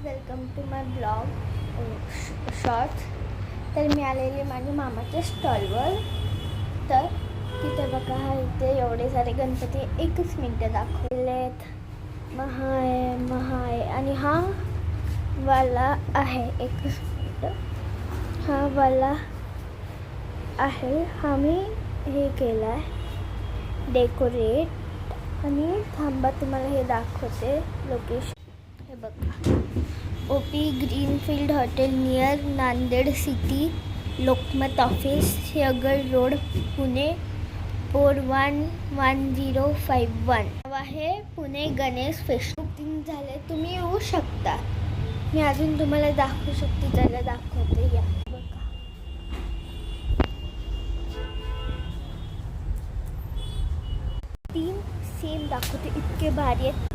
Welcome to my blog shorts. तर मी आलेले माझ्या मामाच्या स्टॉलवर. तर तिथे बघा, इथे एवढे सारे गणपती एकच मिनटं दाखवलेत. महाय आणि हा वाला आहे. एकच मिनटं. हा वाला आहे. हा मी हे केला आहे डेकोरेट. आणि थांबा, तुम्हाला हे दाखवते लोकेशन. हे बघा, OP greenfield hotel near Nanded city, Lokmat office, Sinhagad road, Pune 411051. आहे पुणे गणेश फेस्ट. बुकिंग झाले, तुम्ही येऊ शकता. मी अजून तुम्हाला दाखवू शकते, त्याला दाखवते. या बघा, 3 सेम दाखवते. इतके भारी आहेत.